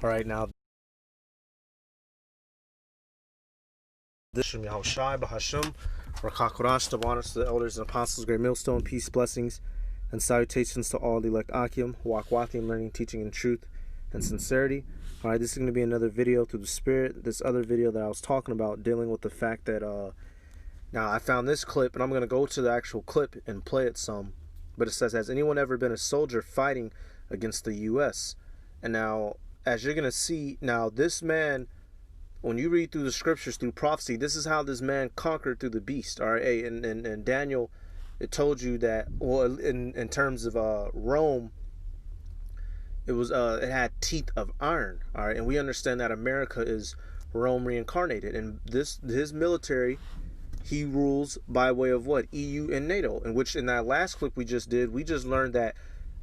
All right, now this Shem Yahushai Bahasham, Rakakurash, the honors to the elders and apostles, great millstone, peace, blessings, and salutations to all the elect Akim, Wakwathian, learning, teaching in truth and sincerity. All right, this is going to be another video through the Spirit. This other video that I was talking about, dealing with the fact that, now I found this clip, and I'm going to go to the actual clip and play it some. But it says, has anyone ever been a soldier fighting against the U.S.? And now, as you're going to see, now this man, when you read through the scriptures, through prophecy, this is how this man conquered through the beast. All right, and Daniel, it told you that, well, in terms of Rome, it was it had teeth of iron. All right, and we understand that America is Rome reincarnated, and his military, he rules by way of what? EU and NATO. In which, in that last clip we just did, we just learned that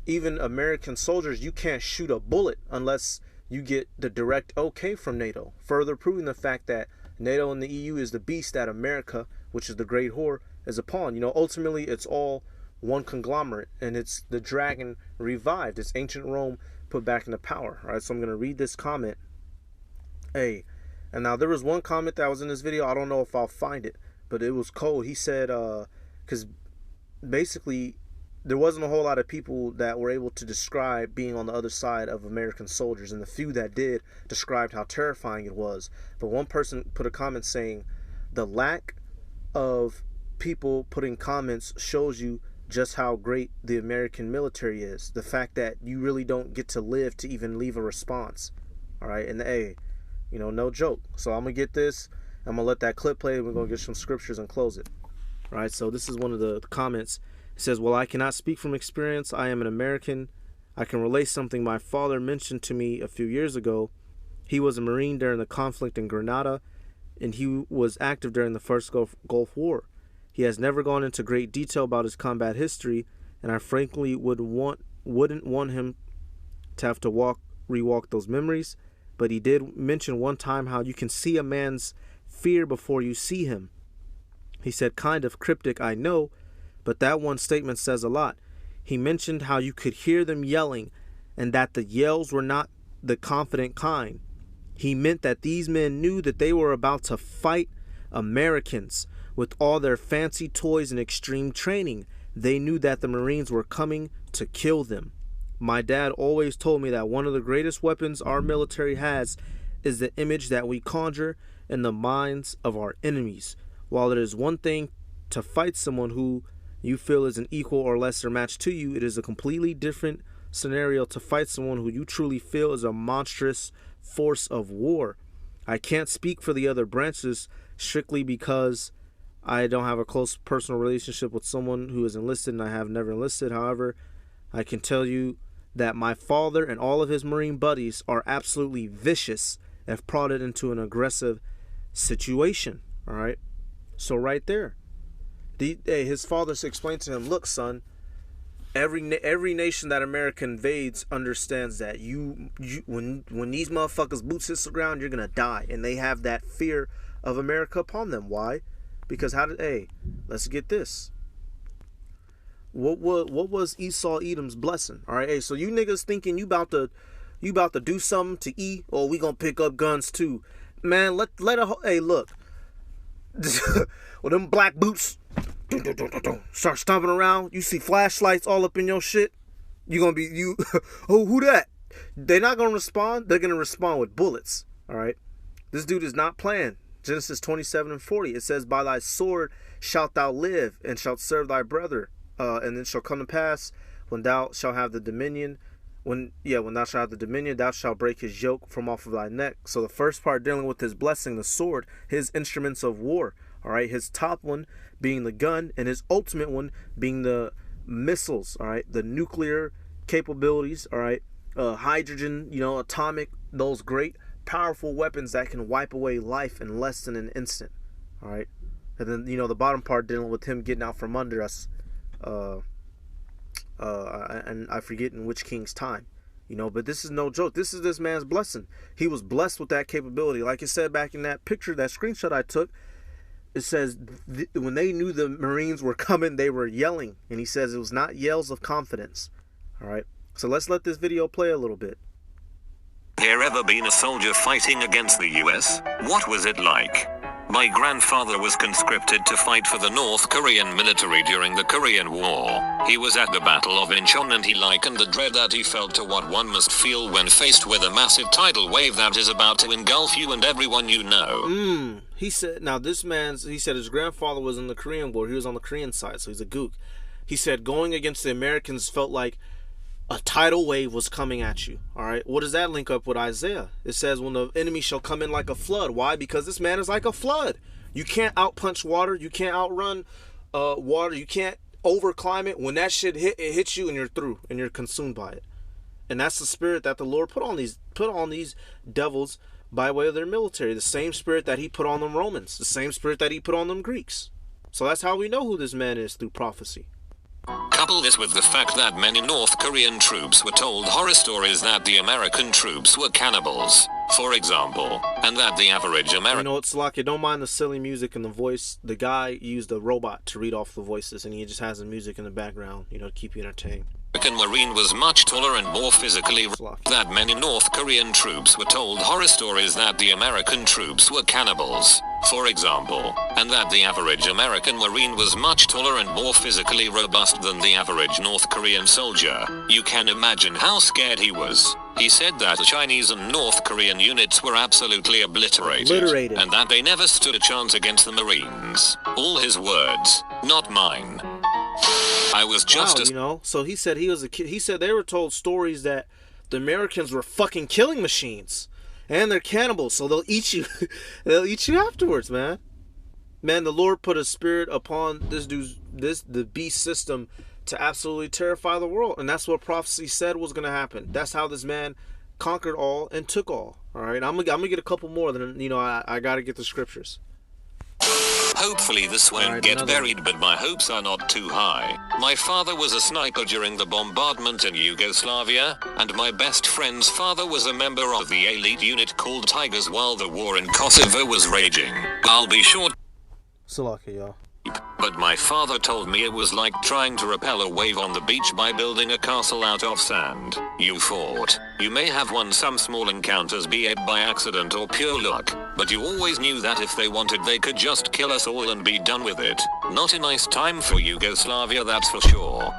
even American soldiers, you can't shoot a bullet unless you get the direct okay from NATO, further proving the fact that NATO and the EU is the beast that America, which is the great whore, is upon. You know, ultimately it's all one conglomerate, and it's the dragon revived. It's ancient Rome put back into power. All right, so I'm going to read this comment. Hey, and now there was one comment that was in this video. I don't know if I'll find it, but it was cold. He said, because basically there wasn't a whole lot of people that were able to describe being on the other side of American soldiers, and the few that did described how terrifying it was. But one person put a comment saying, the lack of people putting comments shows you just how great the American military is. The fact that you really don't get to live to even leave a response. All right, and hey, you know, no joke. So I'm gonna get this, I'm gonna let that clip play, and we're gonna get some scriptures and close it. All right, so this is one of the comments. It says, well, I cannot speak from experience. I am an American. I can relate something my father mentioned to me a few years ago. He was a Marine during the conflict in Grenada, and he was active during the first Gulf War. He has never gone into great detail about his combat history, and I frankly wouldn't want him to have to rewalk those memories. But he did mention one time how you can see a man's fear before you see him. He said, kind of cryptic, I know, but that one statement says a lot. He mentioned how you could hear them yelling, and that the yells were not the confident kind. He meant that these men knew that they were about to fight Americans with all their fancy toys and extreme training. They knew that the Marines were coming to kill them. My dad always told me that one of the greatest weapons our military has is the image that we conjure in the minds of our enemies. While it is one thing to fight someone who you feel is an equal or lesser match to you, it is a completely different scenario to fight someone who you truly feel is a monstrous force of war. I can't speak for the other branches strictly because I don't have a close personal relationship with someone who is enlisted, and I have never enlisted. However, I can tell you that my father and all of his Marine buddies are absolutely vicious if prodded into an aggressive situation. All right, so right there, his father explained to him, look, son, every nation that America invades understands that when these motherfuckers boots hits the ground, you're gonna die, and they have that fear of America upon them. Why? Because let's get this. What was Esau Edom's blessing? All right, hey, so you niggas thinking you about to do something to E, or we gonna pick up guns too, man? Hey, look, with them black boots, start stomping around. You see flashlights all up in your shit. You gonna be oh, who that? They're not gonna respond. They're gonna respond with bullets. All right, this dude is not playing. Genesis 27:40. It says, by thy sword shalt thou live, and shalt serve thy brother. And it shall come to pass, when thou shalt have the dominion, when thou shalt have the dominion, thou shalt break his yoke from off of thy neck. So the first part dealing with his blessing, the sword, his instruments of war. All right, his top one being the gun, and his ultimate one being the missiles. All right, the nuclear capabilities. All right, hydrogen, atomic, those great powerful weapons that can wipe away life in less than an instant. All right, and then the bottom part dealing with him getting out from under us, and I forget in which king's time, but this is no joke. This is this man's blessing. He was blessed with that capability. Like it said back in that picture, that screenshot I took, it says when they knew the Marines were coming, they were yelling, and he says it was not yells of confidence. All right, so let's let this video play a little bit. Here ever been a soldier fighting against the US? What was it like? My grandfather was conscripted to fight for the North Korean military during the Korean War. He was at the Battle of Incheon and he likened the dread that he felt to what one must feel when faced with a massive tidal wave that is about to engulf you and everyone you know. He said, now this he said his grandfather was in the Korean War. He was on the Korean side, so he's a gook. He said going against the Americans felt like a tidal wave was coming at you. All right. What does that link up with Isaiah? It says when the enemy shall come in like a flood. Why? Because this man is like a flood. You can't outpunch water. You can't outrun water. You can't overclimb it. When that shit hits you and you're through and you're consumed by it. And that's the spirit that the Lord put on these devils by way of their military. The same spirit that he put on them Romans. The same spirit that he put on them Greeks. So that's how we know who this man is, through prophecy. Couple this with the fact that many North Korean troops were told horror stories that the American troops were cannibals, for example, and that the average American... You know what, Slakia, don't mind the silly music and the voice. The guy used a robot to read off the voices, and he just has the music in the background, to keep you entertained. American Marine was much taller and more physically that many North Korean troops were told horror stories that the American troops were cannibals, for example, and that the average American Marine was much taller and more physically robust than the average North Korean soldier. You can imagine how scared he was. He said that the Chinese and North Korean units were absolutely obliterated, and that they never stood a chance against the Marines. All his words, not mine. I was just so he said he was a kid. He said they were told stories that the Americans were fucking killing machines and they're cannibals, so they'll eat you. They'll eat you afterwards, man. Man, the Lord put a spirit upon the beast system to absolutely terrify the world, and that's what prophecy said was going to happen. That's how this man conquered all and took all. All right, I'm gonna get a couple more. Then I got to get the scriptures. Hopefully this won't get buried, but my hopes are not too high. My father was a sniper during the bombardment in Yugoslavia, and my best friend's father was a member of the elite unit called Tigers while the war in Kosovo was raging. I'll be sure. Salakia, y'all. But my father told me it was like trying to repel a wave on the beach by building a castle out of sand. You fought. You may have won some small encounters, be it by accident or pure luck, but you always knew that if they wanted they could just kill us all and be done with it. Not a nice time for Yugoslavia, that's for sure.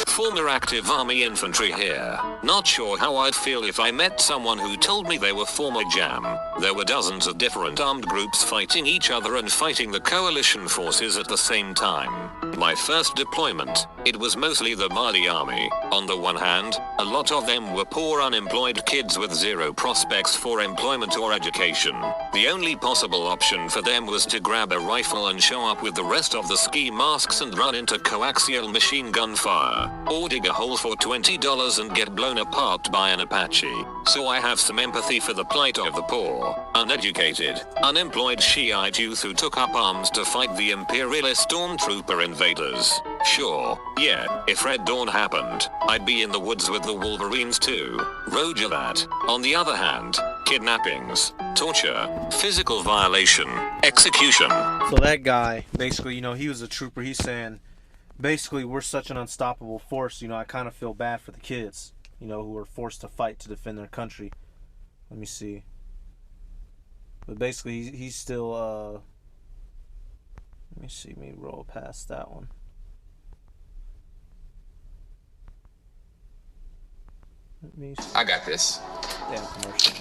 Former active army infantry here. Not sure how I'd feel if I met someone who told me they were former JAM. There were dozens of different armed groups fighting each other and fighting the coalition forces at the same time. My first deployment, it was mostly the Mali army. On the one hand, a lot of them were poor unemployed kids with zero prospects for employment or education. The only possible option for them was to grab a rifle and show up with the rest of the ski masks and run into coaxial machine gun fire, or dig a hole for $20 and get blown apart by an Apache. So I have some empathy for the plight of the poor, uneducated, unemployed Shiite youth who took up arms to fight the imperialist stormtrooper invaders. Sure, yeah, if Red Dawn happened, I'd be in the woods with the Wolverines too. Roger that. On the other hand, kidnappings, torture, physical violation, execution. So that guy, basically, he was a trooper. He's saying, basically, we're such an unstoppable force. I kind of feel bad for the kids, who are forced to fight to defend their country. Let me see. But basically, he's still, let me see, maybe roll past that one. I got this. Damn commercial.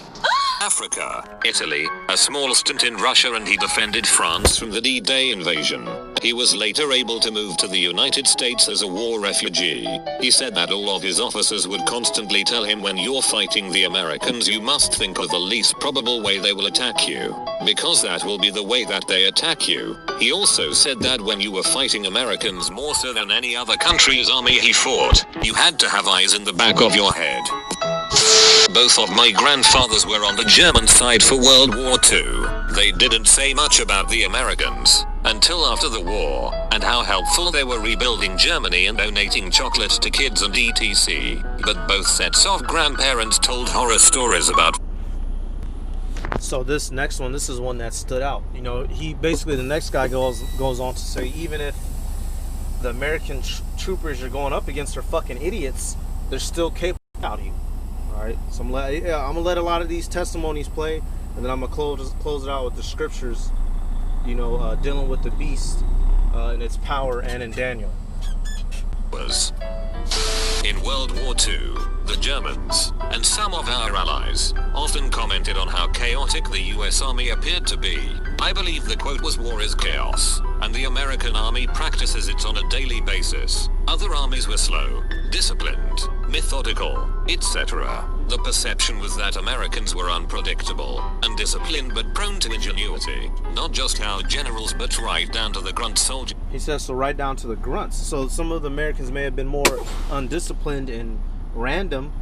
Africa, Italy, a small stint in Russia, and he defended France from the D-Day invasion. He was later able to move to the United States as a war refugee. He said that all of his officers would constantly tell him, when you're fighting the Americans, you must think of the least probable way they will attack you, because that will be the way that they attack you. He also said that when you were fighting Americans more so than any other country's army he fought, you had to have eyes in the back of your head. Both of my grandfathers were on the German side for World War II. They didn't say much about the Americans until after the war, and how helpful they were rebuilding Germany and donating chocolates to kids and etc. But both sets of grandparents told horror stories about. So this next one, this is one that stood out. He basically, the next guy goes on to say, even if the American troopers you're going up against are fucking idiots, they're still capable of you. All right? So I'm gonna let a lot of these testimonies play, and then I'm gonna close it out with the scriptures, you know, dealing with the beast and its power, and in Daniel. In World War II, the Germans, and some of our allies, often commented on how chaotic the US Army appeared to be. I believe the quote was, "War is chaos, and the American Army practices it on a daily basis." Other armies were slow, disciplined, methodical, etc. The perception was that Americans were unpredictable, and disciplined but prone to ingenuity. Not just our generals, but right down to the grunt soldier. He says, so right down to the grunts. So some of the Americans may have been more undisciplined and random,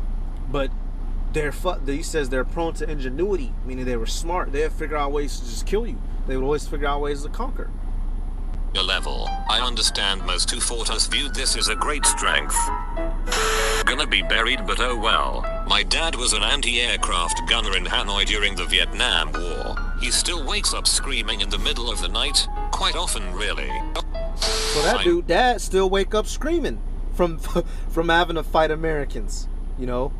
but he says they're prone to ingenuity, meaning they were smart. They would figure out ways to just kill you. They would always figure out ways to conquer. Level. I understand most who fought us viewed this as a great strength. Gonna be buried, but oh well. My dad was an anti-aircraft gunner in Hanoi during the Vietnam War. He still wakes up screaming in the middle of the night, quite often really. So that dude, dad, still wake up screaming from having to fight Americans, you know,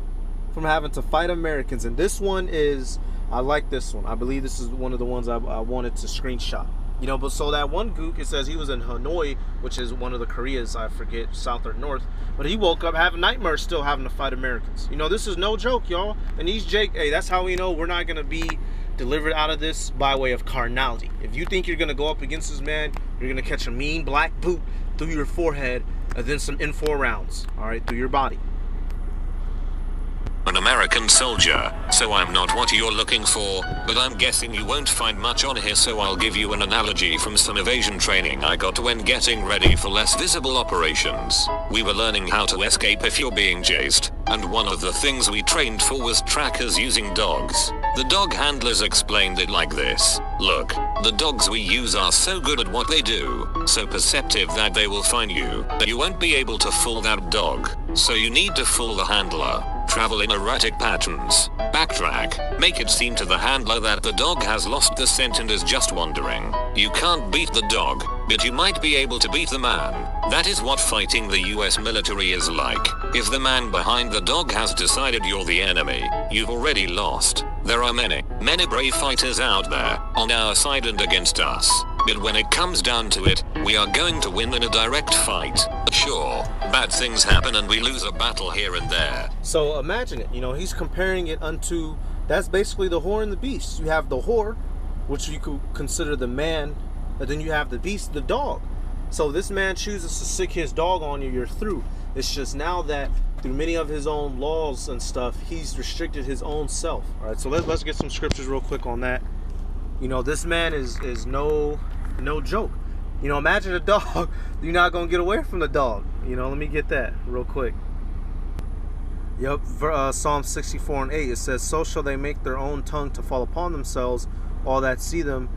from having to fight Americans. And this one is, I like this one. I believe this is one of the ones I wanted to screenshot. You know, but so that one gook, it says he was in Hanoi, which is one of the Koreas, I forget, south or north. But he woke up having nightmares still having to fight Americans. You know, this is no joke, y'all. And these hey, that's how we know we're not going to be delivered out of this by way of carnality. If you think you're going to go up against this man, you're going to catch a mean black boot through your forehead and then some M4 rounds, all right, through your body. An American soldier, so I'm not what you're looking for, but I'm guessing you won't find much on here, so I'll give you an analogy from some evasion training I got when getting ready for less visible operations. We were learning how to escape if you're being chased, and one of the things we trained for was trackers using dogs. The dog handlers explained it like this: look, the dogs we use are so good at what they do, so perceptive that they will find you, that you won't be able to fool that dog. So you need to fool the handler. Travel in erratic patterns, backtrack, make it seem to the handler that the dog has lost the scent and is just wandering. You can't beat the dog, but you might be able to beat the man. That is what fighting the US military is like. If the man behind the dog has decided you're the enemy, you've already lost. There are many brave fighters out there, on our side and against us. But when it comes down to it, we are going to win in a direct fight. Sure, bad things happen and we lose a battle here and there. So imagine it, you know, he's comparing it unto, that's basically the whore and the beast. You have the whore, which you could consider the man, and then you have the beast, the dog. So this man chooses to sick his dog on you, you're through. It's just now that through many of his own laws and stuff, he's restricted his own self. All right, so let's get some scriptures real quick on that. You know, this man is no joke. You know, imagine a dog. You're not gonna get away from the dog. You know, let me get that real quick. Yep, Psalm 64:8, it says, "So shall they make their own tongue to fall upon themselves. All that see them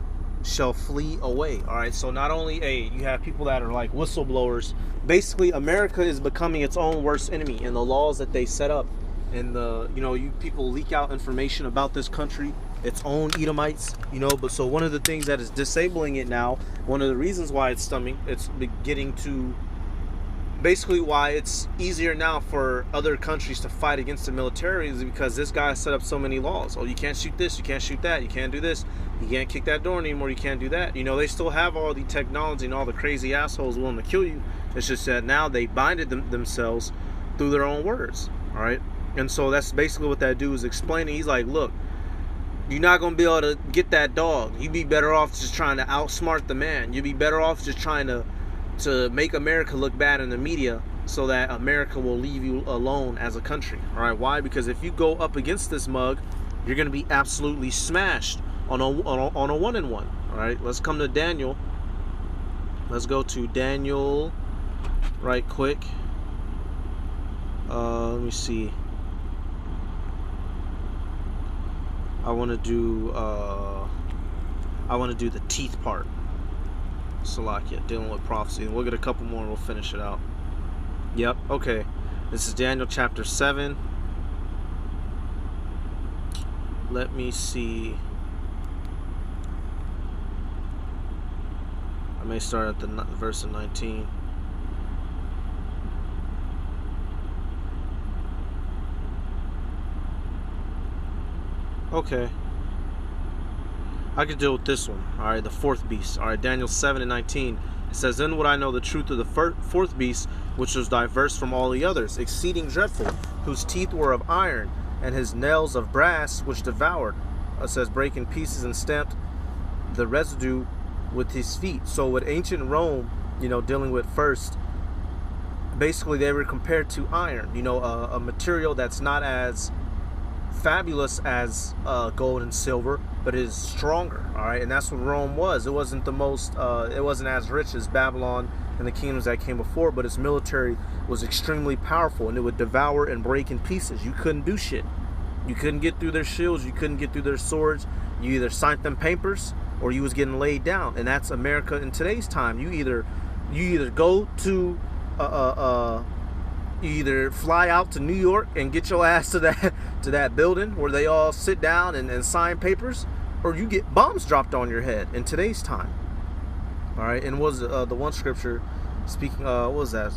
shall flee away." All right, so not only you have people that are like whistleblowers. Basically, America is becoming its own worst enemy, and the laws that they set up, and you people leak out information about this country, its own Edomites, you know. But so one of the things that is disabling it now, one of the reasons why it's getting to, basically why it's easier now for other countries to fight against the military, is because this guy set up so many laws. Oh, you can't shoot this, you can't shoot that, you can't do this, you can't kick that door anymore, you can't do that. You know, they still have all the technology and all the crazy assholes willing to kill you. It's just that now they binded themselves through their own words, all right? And so that's basically what that dude is explaining. He's like, look, you're not going to be able to get that dog. You'd be better off just trying to outsmart the man. You'd be better off just trying to make America look bad in the media so that America will leave you alone as a country. All right, why? Because if you go up against this mug, you're going to be absolutely smashed on a one-on-one. All right, let's come to Daniel. Let's go to Daniel right quick. Let me see. I want to do the teeth part. Salakia, dealing with prophecy. And we'll get a couple more and we'll finish it out. Yep, okay. This is Daniel chapter 7. Let me see. I may start at the verse of 19. Okay. I could deal with this one. Alright, the fourth beast. Alright, Daniel 7:19. It says, "Then would I know the truth of the fourth beast, which was diverse from all the others, exceeding dreadful, whose teeth were of iron, and his nails of brass, which devoured." It says, "break in pieces and stamped the residue with his feet." So with ancient Rome, dealing with first, basically they were compared to iron, a material that's not as fabulous as gold and silver, but is stronger. All right, and that's what Rome was. It wasn't the most it wasn't as rich as Babylon and the kingdoms that came before, but its military was extremely powerful, and it would devour and break in pieces. You couldn't do shit. You couldn't get through their shields, you couldn't get through their swords. You either signed them papers or you was getting laid down. And that's America in today's time. You either go to you either fly out to New York and get your ass to that building where they all sit down and sign papers, or you get bombs dropped on your head in today's time. All right, and was the one scripture speaking? What was that?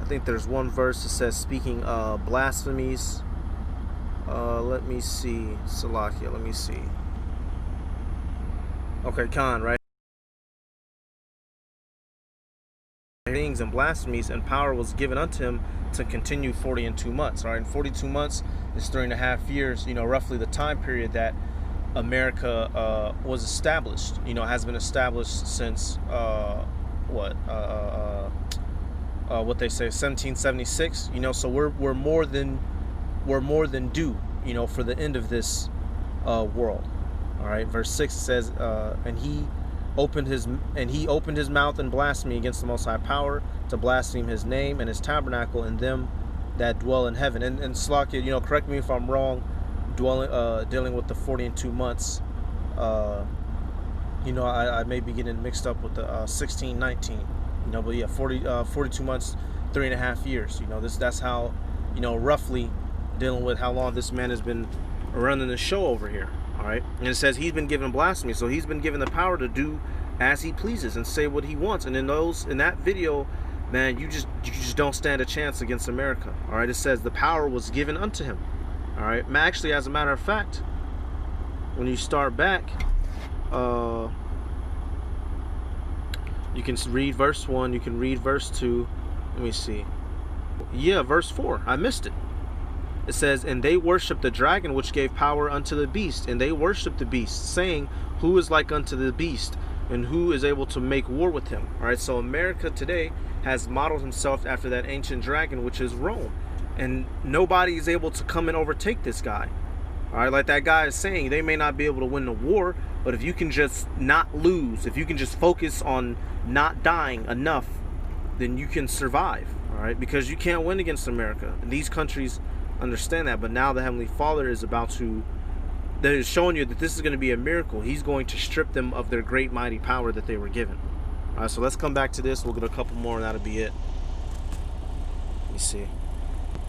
I think there's one verse that says speaking blasphemies. Let me see, Salakia. Let me see. Okay, Khan, right? Things and blasphemies, and power was given unto him to continue 40 and 2 months. All right, and 42 months is 3.5 years. Roughly the time period that America was established. Has been established since what they say, 1776. So we're more than due. For the end of this world. All right, verse 6 says, and he opened his mouth in blasphemy against the Most High Power, to blaspheme his name and his tabernacle and them that dwell in heaven. And Slakia, correct me if I'm wrong, dealing with the 40 and 2 months. I may be getting mixed up with the 1619. But yeah, 42 months, 3.5 years. That's how, roughly dealing with how long this man has been running the show over here. All right, and it says he's been given blasphemy, so he's been given the power to do as he pleases and say what he wants. And in that video, man, you just don't stand a chance against America. All right, it says the power was given unto him. All right, actually, as a matter of fact, when you start back, you can read verse 1, you can read verse 2. Let me see. Yeah, verse 4. I missed it. It says, "And they worshiped the dragon which gave power unto the beast, and they worshiped the beast, saying, Who is like unto the beast, and who is able to make war with him?" All right, so America today has modeled himself after that ancient dragon, which is Rome, and nobody is able to come and overtake this guy. All right, like that guy is saying, they may not be able to win the war, but if you can just not lose, if you can just focus on not dying enough, then you can survive. All right, because you can't win against America. And these countries understand that, but now the Heavenly Father is they're showing you that this is going to be a miracle. He's going to strip them of their great mighty power that they were given. All right, so let's come back to this. We'll get a couple more and that'll be it. Let me see.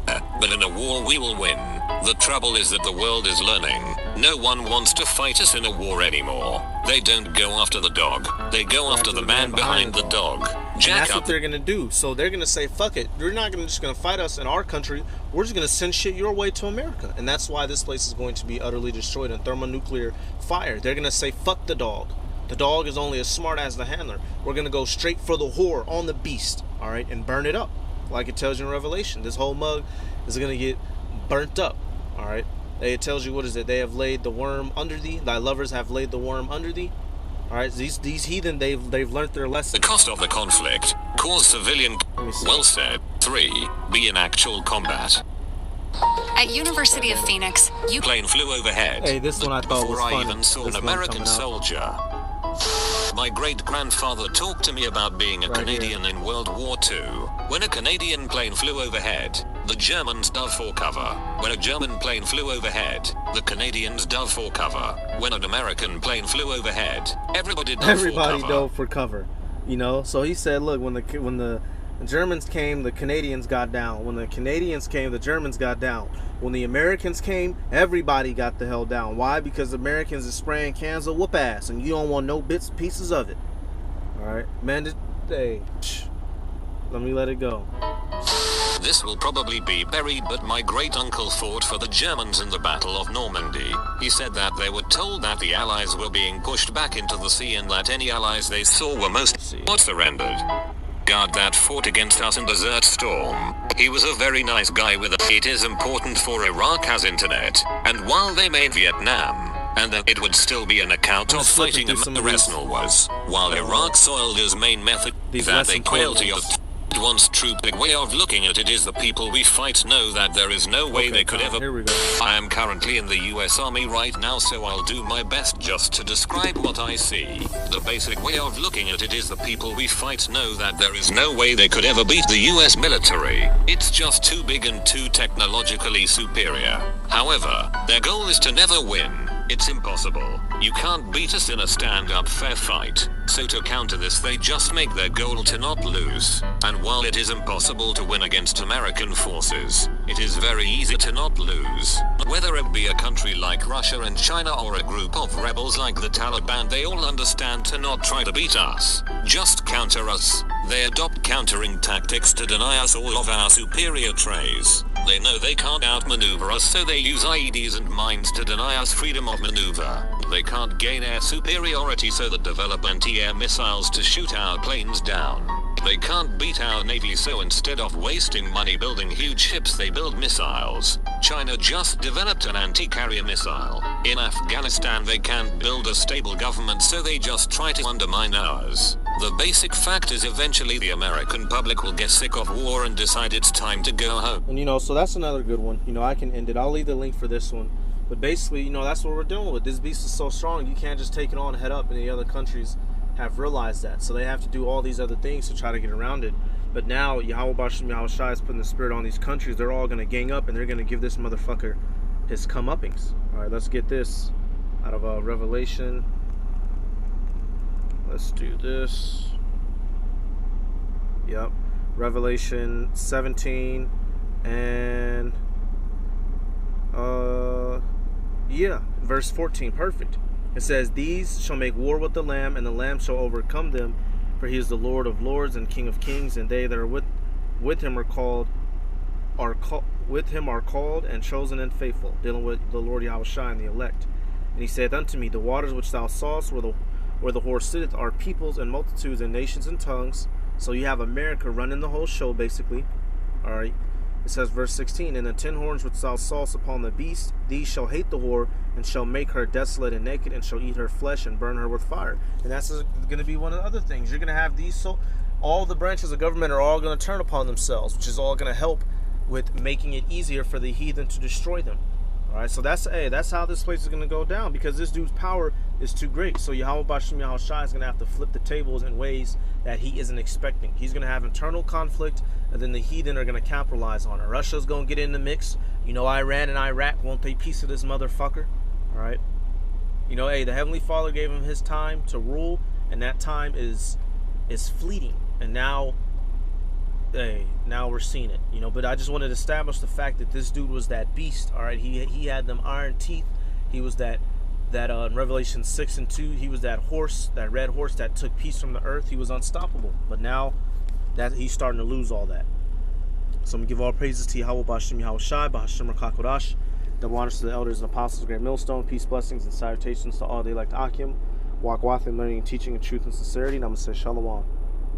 But in a war we will win. The trouble is that the world is learning. No one wants to fight us in a war anymore. They don't go after the dog. They go after the man behind the dog. That's what they're going to do. So they're going to say, fuck it. You're not just going to fight us in our country. We're just going to send shit your way to America. And that's why this place is going to be utterly destroyed in thermonuclear fire. They're going to say, fuck the dog. The dog is only as smart as the handler. We're going to go straight for the whore on the beast. All right, and burn it up. Like it tells you in Revelation, this whole mug is going to get burnt up. All right, it tells you, what is it? They have laid the worm under thee. Thy lovers have laid the worm under thee. All right, these heathen, they've learned their lesson. The cost of the conflict, cause civilian. Well said. 3. Be in actual combat. At University of Phoenix, plane flew overhead. Hey, this one I thought was fun. Before I even saw an American soldier. My great-grandfather talked to me about being a Canadian in World War II. When a Canadian plane flew overhead, the Germans dove for cover. When a German plane flew overhead, the Canadians dove for cover. When an American plane flew overhead, everybody dove for cover. So he said, look, when the Germans came, the Canadians got down. When the Canadians came, the Germans got down. When the Americans came, everybody got the hell down. Why? Because the Americans is spraying cans of whoop ass, and you don't want no pieces of it. All right, man. Hey, let me let it go. this will probably be buried, but my great uncle fought for the Germans in the Battle of Normandy. He said that they were told that the Allies were being pushed back into the sea and that any allies they saw were most surrendered. Guard that fought against us in Desert Storm. He was a very nice guy with a. It is important for Iraq has internet, and while they made Vietnam, and that it would still be an account of fighting the arsenal was, while Iraq soiled his main method, that equality of one's troop. The way of looking at it is the people we fight know that there is no way they could ever. Here we go. I am currently in the US Army right now, so I'll do my best just to describe what I see. The basic way of looking at it is the people we fight know that there is no way they could ever beat the US military. It's just too big and too technologically superior. However, their goal is to never win. It's impossible. You can't beat us in a stand-up fair fight. So to counter this, they just make their goal to not lose. And while it is impossible to win against American forces, it is very easy to not lose. Whether it be a country like Russia and China or a group of rebels like the Taliban, they all understand to not try to beat us. Just counter us. They adopt countering tactics to deny us all of our superior traits. They know they can't outmaneuver us, so they use IEDs and mines to deny us freedom of maneuver. They can't gain air superiority, so they develop anti-air missiles to shoot our planes down. They can't beat our navy, so instead of wasting money building huge ships, they build missiles. China just developed an anti-carrier missile. In Afghanistan, they can't build a stable government, so they just try to undermine ours. The basic fact is eventually the American public will get sick of war and decide it's time to go home. And so that's another good one. I can end it. I'll leave the link for this one. But basically, that's what we're dealing with. This beast is so strong, you can't just take it on head up, and the other countries have realized that. So they have to do all these other things to try to get around it. But now, Yahweh Bashem Yahushai is putting the spirit on these countries. They're all going to gang up, and they're going to give this motherfucker his comeuppings. All right, let's get this out of Revelation. Let's do this. Yep. Revelation 17 and verse 14. Perfect. It says, "These shall make war with the Lamb, and the Lamb shall overcome them, for he is the Lord of lords and King of kings, and they that are with him are called and chosen and faithful." Dealing with the Lord Yahushua and the elect. And he saith unto me, "The waters which thou sawest where the horse sitteth are peoples and multitudes and nations and tongues." So you have America running the whole show, basically. All right. It says, verse 16, "And the 10 horns which thou sawest upon the beast, these shall hate the whore, and shall make her desolate and naked, and shall eat her flesh, and burn her with fire." And that's going to be one of the other things. You're going to have these, so all the branches of government are all going to turn upon themselves, which is all going to help with making it easier for the heathen to destroy them. All right, so that's how this place is going to go down, because this dude's power is too great. So Yahweh Bashem Yahushai is going to have to flip the tables in ways that he isn't expecting. He's going to have internal conflict, and then the heathen are going to capitalize on it. Russia's going to get in the mix. Iran and Iraq won't take piece of this motherfucker. All right. The Heavenly Father gave him his time to rule, and that time is fleeting. And now we're seeing it. But I just wanted to establish the fact that this dude was that beast. All right. He had them iron teeth. He was that in Revelation 6 and 2, he was that horse, that red horse that took peace from the earth. He was unstoppable. But now that he's starting to lose all that. So I'm going to give all praises to Yahweh Bashem Yahushai, Bahashem Rakakodash. Double honors to the elders and apostles, great millstone, peace, blessings, and salutations to all the elect Akim. Walk with him, learning and teaching in truth and sincerity. And I'm going to say Shalom.